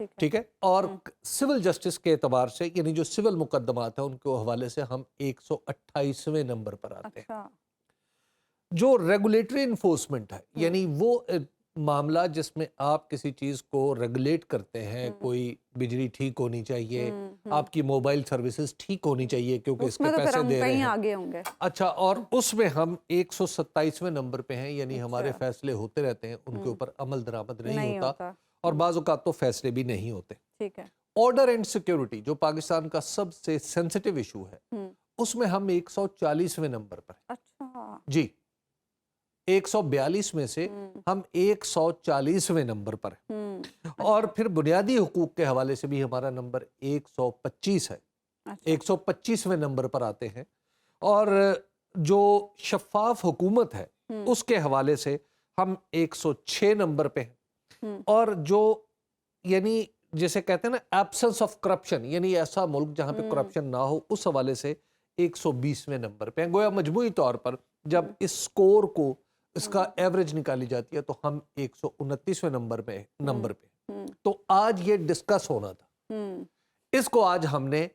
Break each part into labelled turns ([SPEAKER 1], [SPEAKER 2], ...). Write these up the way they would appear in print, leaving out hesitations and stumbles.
[SPEAKER 1] ٹھیک ہے. اور سول جسٹس کے اعتبار سے یعنی جو سول مقدمات ہیں ان کے حوالے سے ہم 128ویں نمبر پر آتے ہیں. جو ریگولیٹری انفورسمنٹ ہے یعنی وہ معاملہ جس میں آپ کسی چیز کو ریگولیٹ کرتے ہیں, کوئی بجلی ٹھیک ہونی چاہیے, آپ کی موبائل سروسز ٹھیک ہونی چاہیے کیونکہ اس کے پیسے دے رہے ہیں. اچھا, اور اس میں ہم 127ویں نمبر پہ ہیں یعنی ہمارے فیصلے ہوتے رہتے ہیں, ان کے اوپر عمل درآمد نہیں ہوتا اور بعض اوقات تو فیصلے بھی نہیں ہوتے.
[SPEAKER 2] ٹھیک ہے.
[SPEAKER 1] آرڈر اینڈ سیکیورٹی جو پاکستان کا سب سے سینسٹیو ایشو ہے اس میں ہم 140ویں نمبر پر ہیں.
[SPEAKER 2] اچھا
[SPEAKER 1] جی, 142 میں سے ہم 140ویں نمبر پر ہیں. اور پھر بنیادی حقوق کے حوالے سے بھی ہمارا نمبر 125 ہے. 125ویں نمبر پر آتے ہیں. اور جو شفاف حکومت ہے اس کے حوالے سے ہم 106 نمبر پہ ہیں. اور جو یعنی جسے کہتے ہیں نا ایبسنس آف کرپشن یعنی ایسا ملک جہاں پہ کرپشن نہ ہو, اس حوالے سے 120ویں نمبر پہ ہیں. گویا مجموعی طور پر جب اس سکور کو اس کا ایوریج نکالی جاتی ہے تو ہم 129ویں نمبر پہ. تو آج یہ ڈسکس ہونا تھا, اس کو آج ہم نے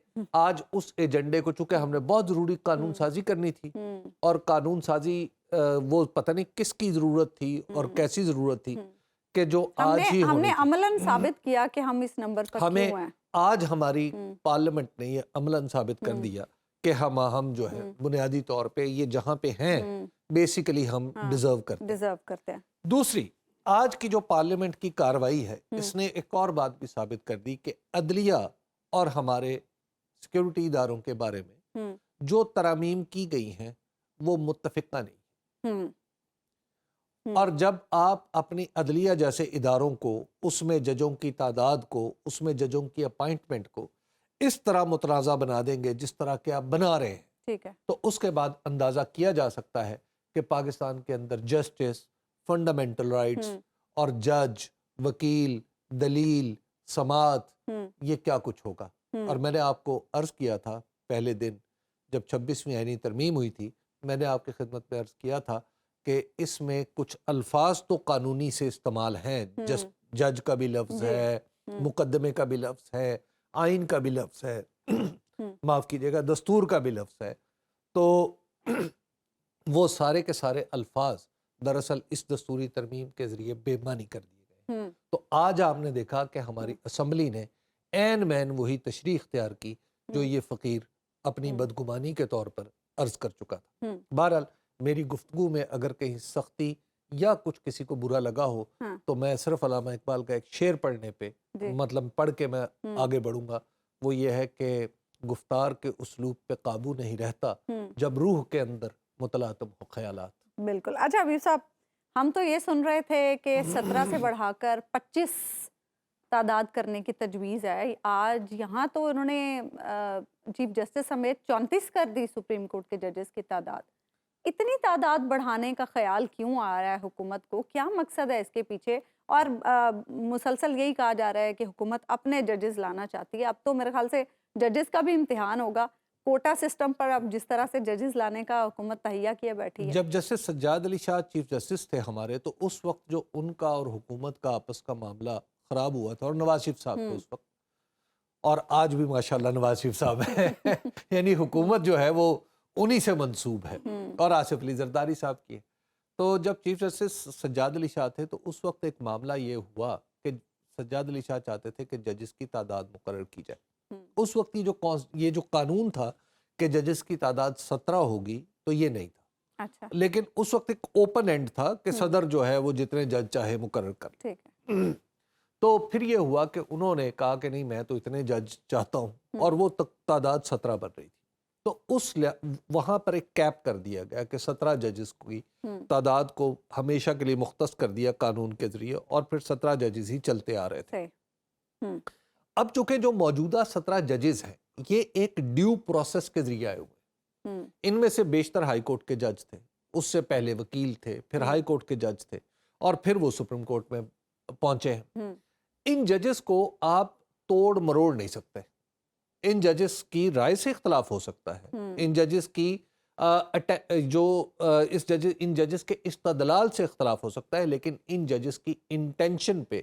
[SPEAKER 1] اس ایجنڈے کو, چونکہ ہم نے بہت ضروری قانون سازی کرنی تھی اور قانون سازی وہ پتہ نہیں کس کی ضرورت تھی اور کیسی ضرورت تھی کہ جو آج ہی
[SPEAKER 2] ہم نے عملاً ثابت کیا کہ ہم اس نمبر پر
[SPEAKER 1] ہمیں
[SPEAKER 2] کیوں ہیں.
[SPEAKER 1] آج ہماری پارلیمنٹ نے یہ عملاً ثابت کر دیا کہ ہم جو ہے بنیادی طور پہ یہ جہاں پہ ہیں بیسیکلی ہم ڈیزرو کرتے ہیں. دوسری, آج کی جو پارلیمنٹ کی کاروائی ہے اس نے ایک اور بات بھی ثابت کر دی کہ عدلیہ اور ہمارے سیکیورٹی اداروں کے بارے میں جو ترامیم کی گئی ہیں وہ متفقہ نہیں. اور جب آپ اپنی عدلیہ جیسے اداروں کو, اس میں ججوں کی تعداد کو, اس میں ججوں کی اپائنٹمنٹ کو اس طرح متنازع بنا دیں گے جس طرح کہ آپ بنا رہے ہیں,
[SPEAKER 2] ٹھیک ہے,
[SPEAKER 1] تو اس کے بعد اندازہ کیا جا سکتا ہے کہ پاکستان کے اندر جسٹس, فنڈامنٹل رائٹس اور جج, وکیل, دلیل, سماعت, یہ کیا کچھ ہوگا. اور میں نے آپ کو عرض کیا تھا پہلے دن جب 26ویں آئینی ترمیم ہوئی تھی, میں نے آپ کی خدمت میں عرض کیا تھا کہ اس میں کچھ الفاظ تو قانونی سے استعمال ہیں, جج کا بھی لفظ ہے, مقدمے کا بھی لفظ ہے, آئین کا بھی لفظ ہے, معاف کیجیے گا دستور کا بھی لفظ ہے. تو وہ سارے کے سارے الفاظ دراصل اس دستوری ترمیم کے ذریعے بے معنی کر دیے گئے. تو آج آپ نے دیکھا کہ ہماری اسمبلی نے عین مین وہی تشریح اختیار کی جو یہ فقیر اپنی بدگمانی کے طور پر عرض کر چکا تھا. بہرحال میری گفتگو میں اگر کہیں سختی یا کچھ کسی کو برا لگا ہو تو میں صرف علامہ اقبال کا ایک شعر پڑھنے پہ مطلب پڑھ کے میں آگے بڑھوں گا. وہ یہ ہے کہ گفتار کے اسلوب پہ قابو نہیں رہتا جب روح کے اندر متلاطم ہو خیالات.
[SPEAKER 2] بالکل. اچھا حبیب صاحب, ہم تو یہ سن رہے تھے کہ 17 سے بڑھا کر 25 تعداد کرنے کی تجویز ہے. آج یہاں تو انہوں نے چیف جسٹس سمیت 34 کر دی سپریم کورٹ کے ججز کی تعداد. اتنی تعداد بڑھانے کا خیال کیوں آ رہا ہے حکومت کو؟ کیا مقصد ہے اس کے پیچھے؟ اور مسلسل یہی کہا جا رہا ہے کہ حکومت اپنے ججز لانا چاہتی ہے. اب تو میرے خیال سے ججز کا بھی امتحان ہوگا. کوٹا سسٹم پر اب جس طرح سے ججز لانے کا حکومت تہیہ کیے بیٹھی ہے.
[SPEAKER 1] جب justice Sajjad Ali Shah chief justice تھے ہمارے, تو اس وقت جو ان کا اور حکومت کا آپس کا معاملہ خراب ہوا تھا, اور نواز شریف صاحب تھے اس وقت, اور آج بھی ماشاءاللہ نواز شریف صاحب ہے یعنی حکومت جو ہے وہ انہی سے منسوب ہے, اور آصف علی زرداری صاحب کی ہے. تو جب چیف جسٹس سجاد علی شاہ تھے تو اس وقت ایک معاملہ یہ ہوا کہ سجاد علی شاہ چاہتے تھے کہ ججز کی تعداد مقرر کی جائے. اس وقت یہ جو قانون تھا کہ ججز کی تعداد 17 ہوگی تو یہ نہیں تھا.
[SPEAKER 2] اچھا.
[SPEAKER 1] لیکن اس وقت ایک اوپن اینڈ تھا کہ صدر جو ہے وہ جتنے جج چاہے مقرر کر.
[SPEAKER 2] ٹھیک ہے.
[SPEAKER 1] تو پھر یہ ہوا کہ انہوں نے کہا کہ نہیں میں تو اتنے جج چاہتا ہوں, اور وہ تعداد 17 بن رہی تھی. تو وہاں پر ایک کیپ کر دیا گیا کہ 17 ججز کی تعداد کو ہمیشہ کے لیے مختص کر دیا قانون کے ذریعے, اور پھر 17 ججز ہی چلتے آ رہے تھے. اب چونکہ جو موجودہ 17 ججز ہیں یہ ایک ڈیو پروسیس کے ذریعے آئے ہوئے, ان میں سے بیشتر ہائی کورٹ کے جج تھے, اس سے پہلے وکیل تھے, پھر ہائی کورٹ کے جج تھے, اور پھر وہ سپریم کورٹ میں پہنچے ہیں. ان ججز کو آپ توڑ مروڑ نہیں سکتے. ان ججز کی رائے سے اختلاف ہو سکتا ہے, ان ججز کی ان ججز کے استدلال سے اختلاف ہو سکتا ہے, لیکن ان ججز کی انٹینشن پہ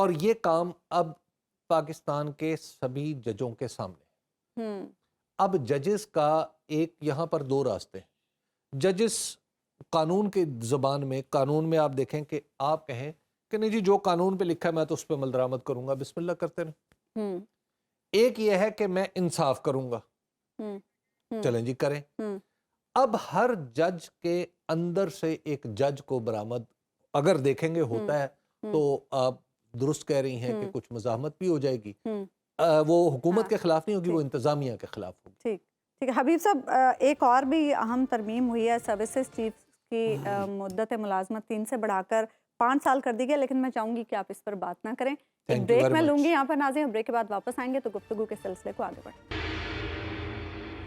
[SPEAKER 1] اور یہ کام اب پاکستان کے سبھی ججوں کے سامنے. اب ججز کا ایک یہاں پر دو راستے ہیں. ججز قانون کی زبان میں، قانون میں آپ دیکھیں کہ آپ کہیں کہ نہیں جی جو قانون پہ لکھا ہے میں تو اس پہ عمل درآمد کروں گا، بسم اللہ کرتے رہیں. ایک یہ ہے کہ میں انصاف کروں گا، چلیں جی کریں. اب ہر جج کے اندر سے ایک جج کو برآمد اگر دیکھیں گے ہوتا ہے تو آپ درست کہہ رہی ہیں کہ کچھ مزاحمت بھی ہو جائے گی. وہ حکومت کے خلاف نہیں ہوگی، وہ انتظامیہ کے خلاف ہوگی.
[SPEAKER 2] ٹھیک ٹھیک ہے حبیب صاحب، ایک اور بھی اہم ترمیم ہوئی ہے. سروسز چیف کی مدت ملازمت 3 سے بڑھا کر 5 سال کر دی گئی، لیکن میں چاہوں گی کہ آپ اس پر بات نہ کریں. ایک بریک میں لوں گی یہاں پر ناظرین، بریک کے بعد واپس آئیں گے تو گفتگو کے سلسلے کو آگے بڑھیں.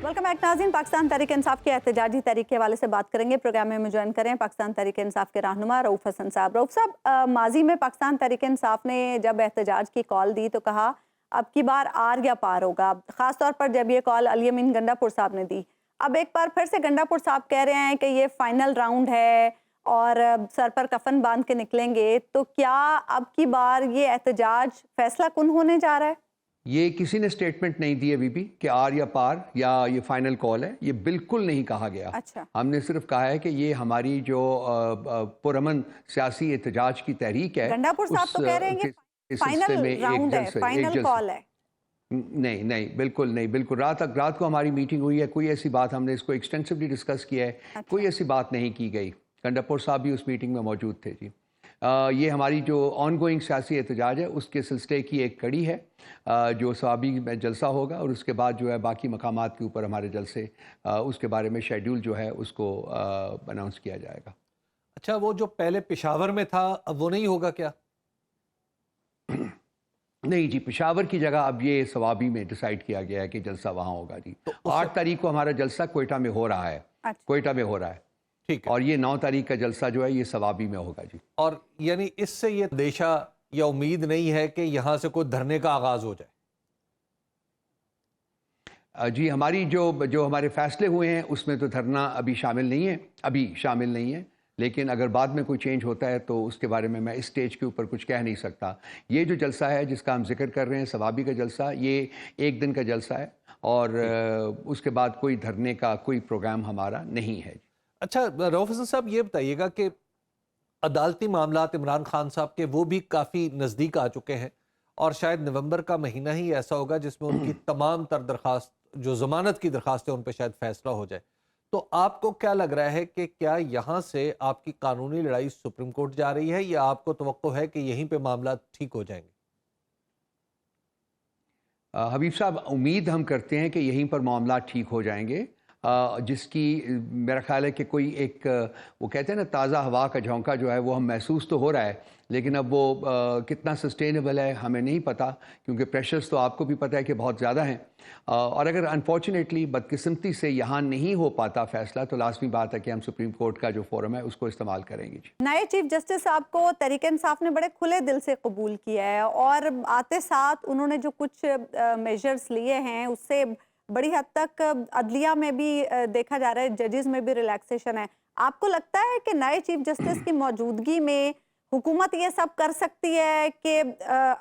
[SPEAKER 2] ویلکم بیک ناظرین. پاکستان تحریک انصاف کے احتجاجی تحریک کے حوالے سے بات کریں گے. پروگرام میں جوائن کریں پاکستان تحریک انصاف کے رہنما رؤوف حسن صاحب. رؤوف صاحب، ماضی میں پاکستان تحریک انصاف نے جب احتجاج کی کال دی تو کہا اب کی بار آر یا پار ہوگا، خاص طور پر جب یہ کال علی امین گنڈا پور صاحب نے دی. اب ایک بار پھر سے گنڈا پور صاحب کہہ رہے ہیں کہ یہ فائنل راؤنڈ ہے اور سر پر کفن باندھ کے نکلیں گے، تو کیا اب کی بار یہ احتجاج فیصلہ کن ہونے جا رہا ہے؟
[SPEAKER 3] یہ کسی نے سٹیٹمنٹ نہیں دی ابھی بھی کہ آر یا پار یا یہ فائنل کال ہے، یہ بالکل نہیں کہا گیا.
[SPEAKER 2] اچھا.
[SPEAKER 3] ہم نے صرف کہا ہے کہ یہ ہماری جو پرامن سیاسی احتجاج کی تحریک ہے،
[SPEAKER 2] گنڈا پور صاحب تو کہہ رہے ہیں کہ فائنل راؤنڈ ہے، فائنل کال ہے.
[SPEAKER 3] نہیں بالکل نہیں، بالکل رات کو ہماری میٹنگ ہوئی ہے، کوئی ایسی بات، ہم نے اس کو ایکسٹینسولی ڈسکس کیا ہے، کوئی ایسی بات نہیں کی گئی. گنڈا پور صاحب بھی اس میٹنگ میں موجود تھے. جی یہ ہماری جو آن گوئنگ سیاسی احتجاج ہے اس کے سلسلے کی ایک کڑی ہے جو ثوابی میں جلسہ ہوگا، اور اس کے بعد جو ہے باقی مقامات کے اوپر ہمارے جلسے، اس کے بارے میں شیڈیول جو ہے اس کو اناؤنس کیا جائے گا.
[SPEAKER 1] اچھا، وہ جو پہلے پشاور میں تھا اب وہ نہیں ہوگا کیا؟
[SPEAKER 3] نہیں جی، پشاور کی جگہ اب یہ ثوابی میں ڈیسائیڈ کیا گیا ہے کہ جلسہ وہاں ہوگا. جی 8 تاریخ کو ہمارا جلسہ کوئٹہ میں ہو رہا ہے. کوئٹہ میں ہو رہا ہے.
[SPEAKER 1] ٹھیک ہے.
[SPEAKER 3] اور یہ 9 تاریخ کا جلسہ جو ہے یہ ثوابی میں ہوگا. جی
[SPEAKER 1] اور یعنی اس سے یہ اندیشہ یا امید نہیں ہے کہ یہاں سے کوئی دھرنے کا آغاز ہو جائے؟
[SPEAKER 3] جی ہماری جو ہمارے فیصلے ہوئے ہیں اس میں تو دھرنا ابھی شامل نہیں ہے، لیکن اگر بعد میں کوئی چینج ہوتا ہے تو اس کے بارے میں اس سٹیج کے اوپر کچھ کہہ نہیں سکتا. یہ جو جلسہ ہے جس کا ہم ذکر کر رہے ہیں ثوابی کا جلسہ، یہ 1 دن کا جلسہ ہے اور اس کے بعد کوئی دھرنے کا کوئی پروگرام ہمارا نہیں ہے.
[SPEAKER 1] اچھا رؤوف حسن صاحب، یہ بتائیے گا کہ عدالتی معاملات عمران خان صاحب کے وہ بھی کافی نزدیک آ چکے ہیں، اور شاید نومبر کا مہینہ ہی ایسا ہوگا جس میں ان کی تمام تر درخواست جو ضمانت کی درخواست ہے ان پہ شاید فیصلہ ہو جائے. تو آپ کو کیا لگ رہا ہے کہ کیا یہاں سے آپ کی قانونی لڑائی سپریم کورٹ جا رہی ہے، یا آپ کو توقع ہے کہ یہیں پہ معاملات ٹھیک ہو جائیں گے؟
[SPEAKER 3] حبیب صاحب، امید ہم کرتے ہیں کہ یہیں پر معاملات ٹھیک ہو جائیں گے، جس کی میرا خیال ہے کہ کوئی ایک وہ کہتے ہیں نا تازہ ہوا کا جھونکا جو ہے وہ ہم محسوس تو ہو رہا ہے، لیکن اب وہ کتنا سسٹینیبل ہے ہمیں نہیں پتہ، کیونکہ پریشرز تو آپ کو بھی پتہ ہے کہ بہت زیادہ ہیں. اور اگر انفارچونیٹلی بدقسمتی سے یہاں نہیں ہو پاتا فیصلہ تو لازمی بات ہے کہ ہم سپریم کورٹ کا جو فورم ہے اس کو استعمال کریں گے.
[SPEAKER 2] نئے چیف جسٹس صاحب کو تحریک انصاف نے بڑے کھلے دل سے قبول کیا ہے، اور آتے ساتھ انہوں نے جو کچھ میجرز لیے ہیں اس سے بڑی حد تک عدلیہ میں بھی دیکھا جا رہا ہے، ججز میں بھی ریلیکسیشن ہے. آپ کو لگتا ہے کہ نئے چیف جسٹس کی موجودگی میں حکومت یہ سب کر سکتی ہے کہ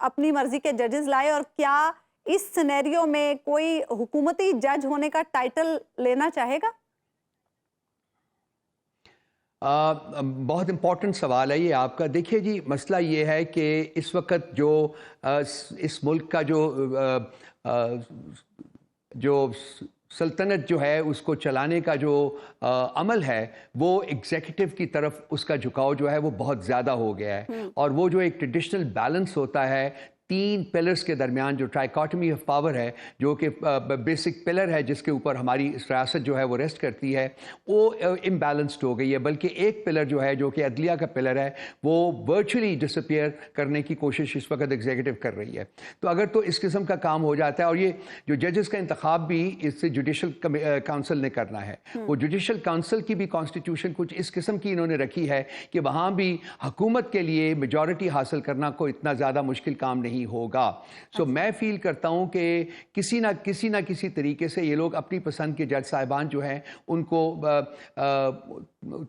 [SPEAKER 2] اپنی مرضی کے ججز لائے، اور کیا اس سینیریو میں کوئی حکومتی جج ہونے کا ٹائٹل لینا چاہے گا؟
[SPEAKER 3] بہت امپورٹنٹ سوال ہے یہ آپ کا. دیکھیے جی، مسئلہ یہ ہے کہ اس وقت جو اس ملک کا جو سلطنت جو ہے اس کو چلانے کا جو عمل ہے وہ ایگزیکٹو کی طرف اس کا جھکاؤ جو ہے وہ بہت زیادہ ہو گیا ہے. اور وہ جو ایک ٹریڈیشنل بیلنس ہوتا ہے 3 پلرز کے درمیان، جو ٹرائیکاٹمی آف پاور ہے، جو کہ بیسک پلر ہے جس کے اوپر ہماری ریاست جو ہے وہ ریسٹ کرتی ہے، وہ امبیلنسڈ ہو گئی ہے. بلکہ ایک پلر جو ہے جو کہ عدلیہ کا پلر ہے وہ ورچولی ڈسپیئر کرنے کی کوشش اس وقت ایگزیکٹو کر رہی ہے. تو اگر تو اس قسم کا کام ہو جاتا ہے، اور یہ جو ججز کا انتخاب بھی اس سے جوڈیشل کونسل نے کرنا ہے، وہ جوڈیشل کونسل کی بھی کانسٹیٹیوشن کچھ اس قسم کی انہوں نے رکھی ہے کہ وہاں بھی حکومت کے لیے میجورٹی حاصل کرنا کوئی اتنا زیادہ مشکل کام نہیں نہیں ہوگا. سو میں فیل کرتا ہوں کہ کسی نہ کسی طریقے سے یہ لوگ اپنی پسند کے جج صاحبان جو ہیں ان کو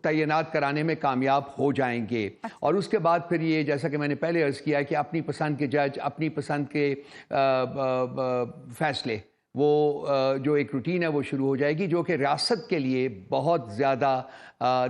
[SPEAKER 3] تعینات کرانے میں کامیاب ہو جائیں گے. اور اس کے بعد پھر یہ جیسا کہ میں نے پہلے عرض کیا کہ اپنی پسند کے جج اپنی پسند کے فیصلے وہ جو ایک روٹین ہے وہ شروع ہو جائے گی جو کہ ریاست کے لیے بہت زیادہ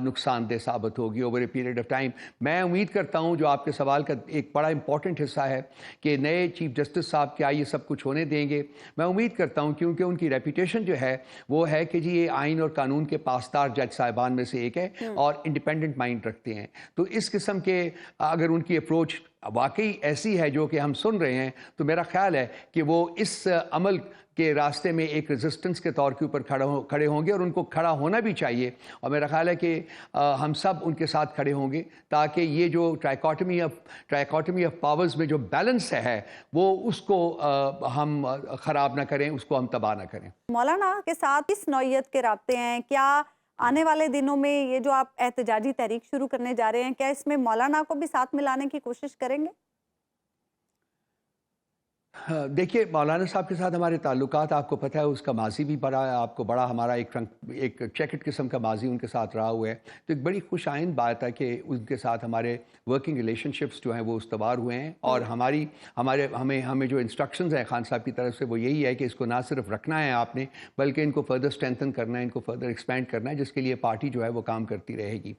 [SPEAKER 3] نقصان دہ ثابت ہوگی over a period of time. میں امید کرتا ہوں جو آپ کے سوال کا ایک بڑا امپورٹنٹ حصہ ہے کہ نئے چیف جسٹس صاحب کیا یہ سب کچھ ہونے دیں گے. میں امید کرتا ہوں کیونکہ ان کی ریپوٹیشن جو ہے وہ ہے کہ جی یہ آئین اور قانون کے پاسدار جج صاحبان میں سے ایک ہے اور انڈیپینڈنٹ مائنڈ رکھتے ہیں. تو اس قسم کے اگر ان کی اپروچ واقعی ایسی ہے جو کہ ہم سن رہے ہیں تو میرا خیال ہے کہ وہ اس عمل کے راستے میں ایک ریزسٹنس کے طور کے اوپر کھڑے ہوں گے اور ان کو کھڑا ہونا بھی چاہیے. اور میرا خیال ہے کہ ہم سب ان کے ساتھ کھڑے ہوں گے تاکہ یہ جو ٹرائیکاٹمی آف پاورز میں جو بیلنس ہے وہ اس کو ہم خراب نہ کریں, اس کو ہم تباہ نہ کریں.
[SPEAKER 2] مولانا کے ساتھ اس نوعیت کے رابطے ہیں, کیا آنے والے دنوں میں یہ جو آپ احتجاجی تحریک شروع کرنے جا رہے ہیں کیا اس میں مولانا کو بھی ساتھ ملانے کی کوشش کریں گے؟
[SPEAKER 3] دیکھیے مولانا صاحب کے ساتھ ہمارے تعلقات آپ کو پتہ ہے اس کا ماضی بھی بڑا ہے, آپ کو بڑا ہمارا ایک چیکٹ قسم کا ماضی ان کے ساتھ رہا ہوا ہے. تو ایک بڑی خوش آئند بات ہے کہ ان کے ساتھ ہمارے ورکنگ ریلیشن شپس جو ہیں وہ استوار ہوئے ہیں اور ہمیں جو انسٹرکشنز ہیں خان صاحب کی طرف سے وہ یہی ہے کہ اس کو نہ صرف رکھنا ہے آپ نے بلکہ ان کو فردر اسٹرینتھن کرنا ہے, ان کو فردر ایکسپینڈ کرنا ہے, جس کے لیے پارٹی جو ہے وہ کام کرتی رہے گی.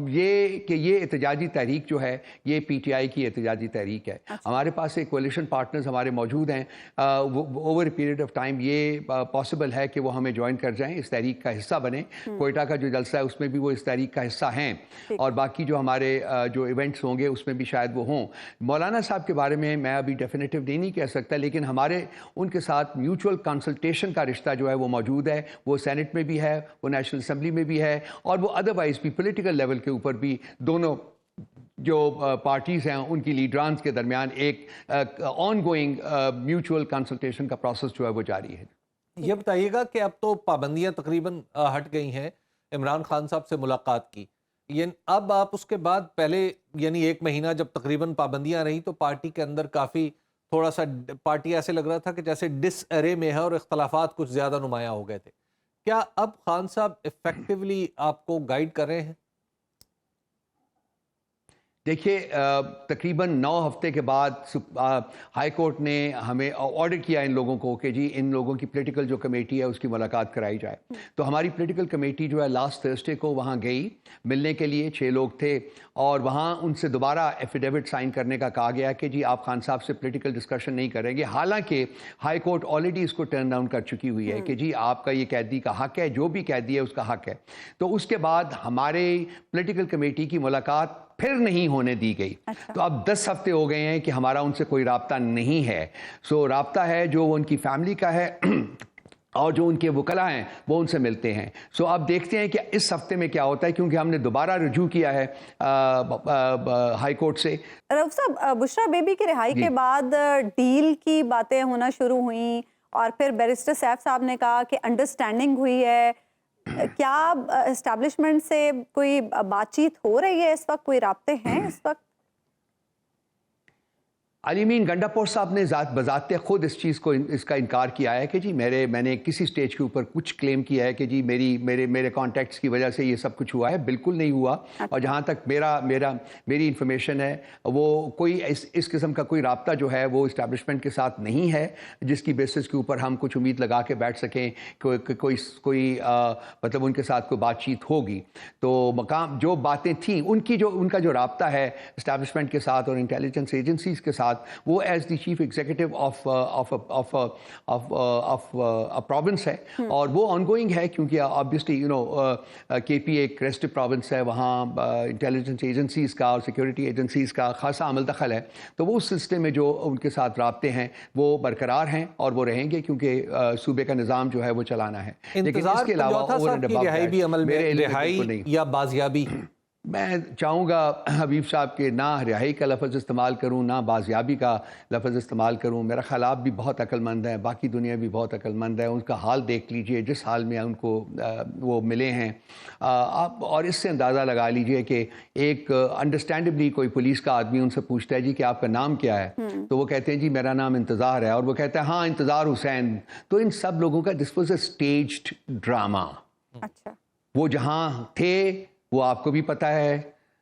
[SPEAKER 3] یہ احتجاجی تحریک جو ہے یہ پی ٹی آئی کی احتجاجی تحریک ہے. ہمارے پاس ایک کولیشن پارٹنرز ہمارے موجود ہیں. اوور پیریڈ آف ٹائم یہ پاسبل ہے کہ وہ ہمیں جوائن کر جائیں, اس تحریک کا حصہ بنیں. کوئٹہ کا جو جلسہ ہے اس میں بھی وہ اس تحریک کا حصہ ہیں اور باقی جو ہمارے جو ایونٹس ہوں گے اس میں بھی شاید وہ ہوں. مولانا صاحب کے بارے میں میں ابھی ڈیفینیٹو نہیں کہہ سکتا, لیکن ہمارے ان کے ساتھ میوچول کنسلٹیشن کا رشتہ جو ہے وہ موجود ہے. وہ سینٹ میں بھی ہے, وہ نیشنل اسمبلی میں بھی ہے اور وہ ادروائز بھی پولیٹیکل لیول کے اوپر بھی دونوں جو پارٹیز ہیں ان کی لیڈرانز کے درمیان ایک آن گوئنگ میوچول کنسلٹیشن کا پروسیس جو ہے وہ جاری ہے.
[SPEAKER 1] یہ بتائیے گا کہ اب تو پابندیاں تقریباً ہٹ گئی ہیں عمران خان صاحب سے ملاقات کی, اب آپ اس کے بعد پہلے یعنی ایک مہینہ جب تقریباً پابندیاں رہیں تو پارٹی کے اندر کافی تھوڑا سا پارٹی ایسے لگ رہا تھا کہ جیسے ڈس ارے میں ہے اور اختلافات کچھ زیادہ نمایاں ہو گئے تھے. کیا اب خان صاحب ایفیکٹولی آپ کو گائیڈ کر رہے ہیں؟
[SPEAKER 3] دیکھیے تقریباً 9 ہفتے کے بعد ہائی کورٹ نے ہمیں آرڈر کیا ان لوگوں کو کہ جی ان لوگوں کی پولیٹیکل جو کمیٹی ہے اس کی ملاقات کرائی جائے. تو ہماری پولیٹیکل کمیٹی جو ہے لاسٹ تھرسڈے کو وہاں گئی ملنے کے لیے. 6 لوگ تھے اور وہاں ان سے دوبارہ ایفیڈیوٹ سائن کرنے کا کہا گیا کہ جی آپ خان صاحب سے پولیٹیکل ڈسکشن نہیں کریں گے, حالانکہ ہائی کورٹ آلریڈی اس کو ٹرن ڈاؤن کر چکی ہوئی ہے کہ جی آپ کا یہ قیدی کا حق ہے, جو بھی قیدی ہے اس کا حق ہے. تو اس کے بعد ہمارے پولیٹیکل کمیٹی کی ملاقات پھر نہیں ہونے دی گئی. تو اب 10 ہفتے ہو گئے ہیں کہ ہمارا ان سے کوئی رابطہ نہیں ہے. سو رابطہ ہے جو ان کی فیملی کا ہے اور جو ان کے وکلاء ہیں وہ ان سے ملتے ہیں. سو اب دیکھتے ہیں کہ اس ہفتے میں کیا ہوتا ہے, کیونکہ ہم نے دوبارہ رجوع کیا ہے ہائی کورٹ سے.
[SPEAKER 2] رؤف صاحب, بشرا بیبی کی رہائی کے بعد ڈیل کی باتیں ہونا شروع ہوئیں اور پھر بیرسٹر سیف صاحب نے کہا کہ انڈرسٹینڈنگ ہوئی ہے. کیا اسٹیبلشمنٹ سے کوئی بات چیت ہو رہی ہے اس وقت, کوئی رابطے ہیں اس وقت؟
[SPEAKER 3] علی مین گنڈاپور صاحب نے بذات خود اس کا انکار کیا ہے کہ جی میں نے کسی سٹیج کے اوپر کچھ کلیم کیا ہے کہ جی میرے کانٹیکٹس کی وجہ سے یہ سب کچھ ہوا ہے. بالکل نہیں ہوا. اور جہاں تک میری انفارمیشن ہے وہ کوئی اس قسم کا کوئی رابطہ جو ہے وہ اسٹیبلشمنٹ کے ساتھ نہیں ہے جس کی بیسس کے اوپر ہم کچھ امید لگا کے بیٹھ سکیں کوئی مطلب ان کے ساتھ کوئی بات چیت ہوگی. تو مقام جو باتیں تھیں ان کا جو رابطہ ہے اسٹیبلشمنٹ کے ساتھ اور انٹیلیجنس ایجنسیز کے ساتھ وہ as the chief executive of province ہے اور وہ آن گوئنگ ہے, کیونکہ آبویسلی کے پی ایک ریسٹو پروونس ہے, وہاں انٹیلیجنس ایجنسیز کا اور سیکورٹی ایجنسیز کا خاصا عمل دخل ہے. تو وہ اس سلسلے میں جو ان کے ساتھ رابطے ہیں وہ برقرار ہیں اور وہ رہیں گے, کیونکہ صوبے کا نظام جو ہے وہ چلانا ہے. لیکن اس کے علاوہ
[SPEAKER 1] رہائی یا بازیابی
[SPEAKER 3] میں چاہوں گا حبیب صاحب کے نہ رہائی کا لفظ استعمال کروں نہ بازیابی کا لفظ استعمال کروں. میرا خیال آپ بھی بہت عقل مند ہیں, باقی دنیا بھی بہت عقل مند ہے. ان کا حال دیکھ لیجئے جس حال میں ان کو وہ ملے ہیں آپ, اور اس سے اندازہ لگا لیجئے کہ ایک انڈرسٹینڈبلی کوئی پولیس کا آدمی ان سے پوچھتا ہے جی کہ آپ کا نام کیا ہے, تو وہ کہتے ہیں جی میرا نام انتظار ہے, اور وہ کہتا ہے ہاں انتظار حسین. تو ان سب لوگوں کا this was a staged drama.
[SPEAKER 2] اچھا,
[SPEAKER 3] وہ جہاں تھے وہ آپ کو بھی پتہ ہے,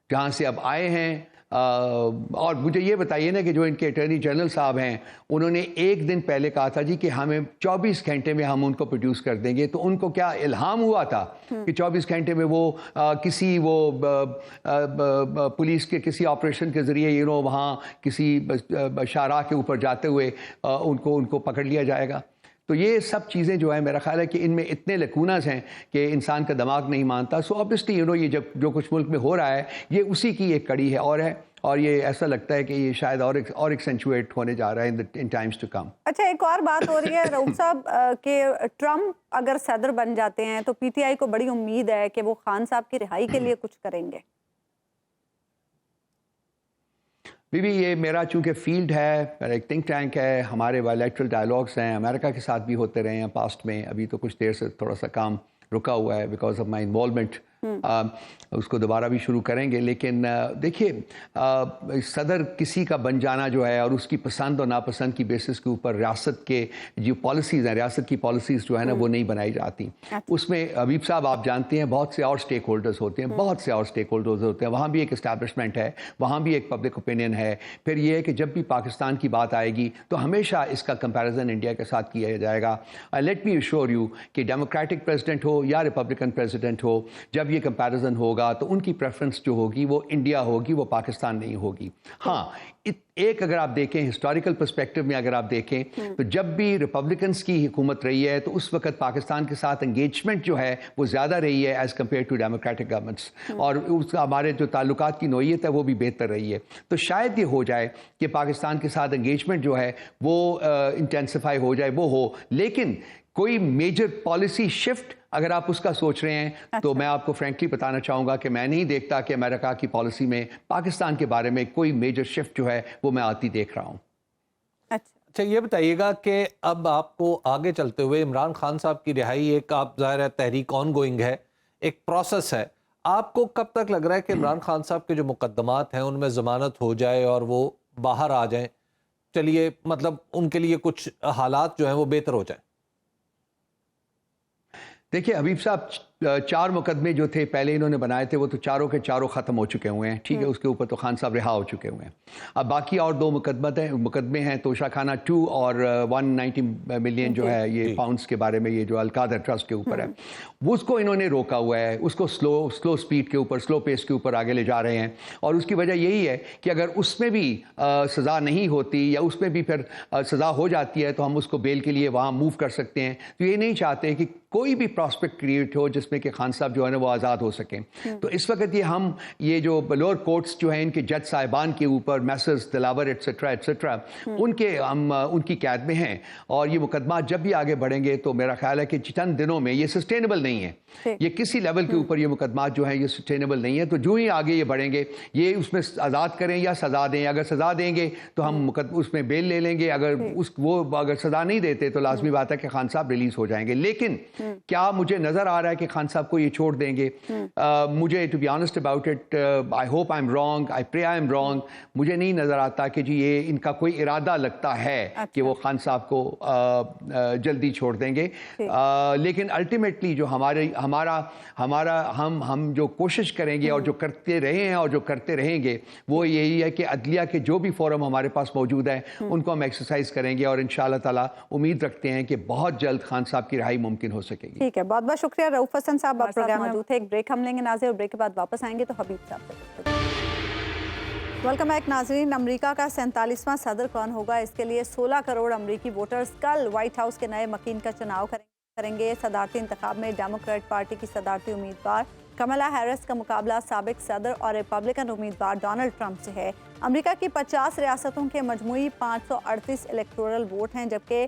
[SPEAKER 3] جہاں سے اب آئے ہیں. اور مجھے یہ بتائیے نا کہ جو ان کے اٹارنی جنرل صاحب ہیں انہوں نے ایک دن پہلے کہا تھا جی کہ ہمیں 24 گھنٹے میں ہم ان کو پروڈیوس کر دیں گے. تو ان کو کیا الہام ہوا تھا کہ 24 گھنٹے میں وہ کسی وہ پولیس کے کسی آپریشن کے ذریعے وہاں کسی شاہراہ کے اوپر جاتے ہوئے ان کو پکڑ لیا جائے گا؟ تو یہ سب چیزیں جو ہیں میرا خیال ہے کہ ان میں اتنے لکوناز ہیں کہ انسان کا دماغ نہیں مانتا. سو obviously یہ جو کچھ ملک میں ہو رہا ہے یہ اسی کی ایک کڑی ہے اور یہ ایسا لگتا ہے کہ یہ شاید اور ایکسینچویٹ ہونے جا رہا ہے ان ٹائمز ٹو کم.
[SPEAKER 2] اچھا, ایک اور بات ہو رہی ہے رؤوف صاحب کہ ٹرمپ اگر صدر بن جاتے ہیں تو پی ٹی آئی کو بڑی امید ہے کہ وہ خان صاحب کی رہائی کے لیے کچھ کریں گے.
[SPEAKER 3] یہ میرا چونکہ فیلڈ ہے, میرا ایک تھنک ٹینک ہے, ہمارے بائیلیٹرل ڈائلاگس ہیں, امریکہ کے ساتھ بھی ہوتے رہے ہیں پاسٹ میں. ابھی تو کچھ دیر سے تھوڑا سا کام رکا ہوا ہے بیکاز آف مائی انوالومنٹ. اس کو دوبارہ بھی شروع کریں گے. لیکن دیکھیے صدر کسی کا بن جانا جو ہے اور اس کی پسند اور ناپسند کی بیسس کے اوپر ریاست کے جو پالیسیز ہیں, ریاست کی پالیسیز جو ہے نا وہ نہیں بنائی جاتی. اس میں حبیب صاحب آپ جانتے ہیں بہت سے اور سٹیک ہولڈرز ہوتے ہیں, بہت سے اور سٹیک ہولڈرز ہوتے ہیں. وہاں بھی ایک اسٹیبلشمنٹ ہے, وہاں بھی ایک پبلک اوپینین ہے. پھر یہ ہے کہ جب بھی پاکستان کی بات آئے گی تو ہمیشہ اس کا کمپیریزن انڈیا کے ساتھ کیا جائے گا. لیٹ می ایشور یو کہ ڈیموکریٹک پریزیڈنٹ ہو یا ریپبلکن پریزیڈنٹ ہو, جب یہ کمپیریزن ہوگا تو ان کی پریفرنس جو ہوگی وہ انڈیا ہوگی, وہ پاکستان نہیں ہوگی. ہاں ایک اگر آپ دیکھیں ہسٹوریکل پرسپیکٹو میں اگر آپ دیکھیں تو جب بھی ریپبلکنس کی حکومت رہی ہے تو اس وقت پاکستان کے ساتھ انگیجمنٹ جو ہے وہ زیادہ رہی ہے as compare to democratic governments, اور ہمارے جو تعلقات کی نوعیت ہے وہ بھی بہتر رہی ہے. تو شاید یہ ہو جائے کہ پاکستان کے ساتھ انگیجمنٹ جو ہے وہ انٹینسیفائی ہو جائے, وہ ہو. لیکن کوئی میجر پالیسی شفٹ اگر آپ اس کا سوچ رہے ہیں تو میں آپ کو فرینکلی بتانا چاہوں گا کہ میں نہیں دیکھتا کہ امریکہ کی پالیسی میں پاکستان کے بارے میں کوئی میجر شفٹ جو ہے وہ میں آتی دیکھ رہا ہوں.
[SPEAKER 1] اچھا, یہ بتائیے گا کہ اب آپ کو آگے چلتے ہوئے عمران خان صاحب کی رہائی ایک آپ ظاہر ہے تحریک آن گوئنگ ہے, ایک پروسیس ہے. آپ کو کب تک لگ رہا ہے کہ عمران خان صاحب کے جو مقدمات ہیں ان میں ضمانت ہو جائے اور وہ باہر آ جائیں, چلیے مطلب ان کے لیے کچھ حالات جو ہیں وہ بہتر ہو جائیں؟
[SPEAKER 3] دیکھیے حبیب صاحب 4 مقدمے جو تھے پہلے انہوں نے بنائے تھے وہ تو چاروں کے چاروں ختم ہو چکے ہوئے ہیں, ٹھیک ہے. اس کے اوپر تو خان صاحب رہا ہو چکے ہوئے ہیں. اب باقی اور 2 مقدمے ہیں, توشہ خانہ 2 اور 190 ملین جو ہے یہ پاؤنڈز کے بارے میں, یہ جو القادر ٹرسٹ کے اوپر ہے, وہ اس کو انہوں نے روکا ہوا ہے. اس کو سلو سپیڈ کے اوپر, سلو پیس کے اوپر آگے لے جا رہے ہیں. اور اس کی وجہ یہی ہے کہ اگر اس میں بھی سزا نہیں ہوتی یا اس میں بھی پھر سزا ہو جاتی ہے تو ہم اس کو بیل کے لیے وہاں موو کر سکتے ہیں. تو یہ نہیں چاہتے کہ کوئی بھی پراسپیکٹ کریٹ ہو جس میں کہ خان صاحب جو ہے نا وہ آزاد ہو سکیں. تو اس وقت یہ جو لوور کورٹس جو ہیں ان کے جج صاحبان کے اوپر میسرز دلاور ایٹسٹرا ان کی قید میں ہیں. اور یہ مقدمات جب بھی آگے بڑھیں گے تو میرا خیال ہے کہ چند دنوں میں یہ سسٹینیبل نہیں ہے, یہ کسی لیول کے اوپر یہ مقدمات جو ہیں یہ سسٹینیبل نہیں ہے. تو جو ہی آگے یہ بڑھیں گے یہ اس میں آزاد کریں یا سزا دیں. اگر سزا دیں گے تو ہم اس میں بیل لے لیں گے, اگر سزا نہیں دیتے تو لازمی بات ہے کہ خان صاحب ریلیز ہو جائیں گے. لیکن کیا مجھے نظر آ رہا ہے کہ خان صاحب کو یہ چھوڑ دیں گے؟ مجھے to be honest about it, I hope I am wrong, I pray I am wrong. مجھے نہیں نظر آتا کہ جی یہ ان کا کوئی ارادہ لگتا ہے کہ وہ خان صاحب کو جلدی چھوڑ دیں گے. لیکن الٹیمیٹلی جو ہم جو کوشش کریں گے اور جو کرتے رہے ہیں اور جو کرتے رہیں گے وہ یہی ہے کہ عدلیہ کے جو بھی فورم ہمارے پاس موجود ہیں ان کو ہم ایکسرسائز کریں گے, اور انشاءاللہ تعالی امید رکھتے ہیں کہ بہت جلد خان صاحب کی رہائی ممکن ہو سکے گی.
[SPEAKER 2] ٹھیک ہے, بہت بہت شکریہ رؤوف حسن صاحب, آپ پروگرام موجود تھے. ایک بریک ہم لیں گے ناظرین, اور بریک کے بعد واپس آئیں گے تو حبیب صاحب سے. ویلکم بیک ناظرین. امریکہ کا 47واں صدر کون ہوگا, اس کے لیے 16 کروڑ امریکی ووٹرز کل وائٹ ہاؤس کے نئے مکین کا چناؤ کریں گے. صدارتی انتخاب میں ڈیموکریٹ پارٹی کی صدارتی امیدوار کملا ہیرس کا مقابلہ سابق صدر اور ریپبلکن امیدوار ڈونلڈ ٹرمپ سے ہے. امریکہ کی 50 ریاستوں کے مجموعی 538 الیکٹورل ووٹ ہیں, جبکہ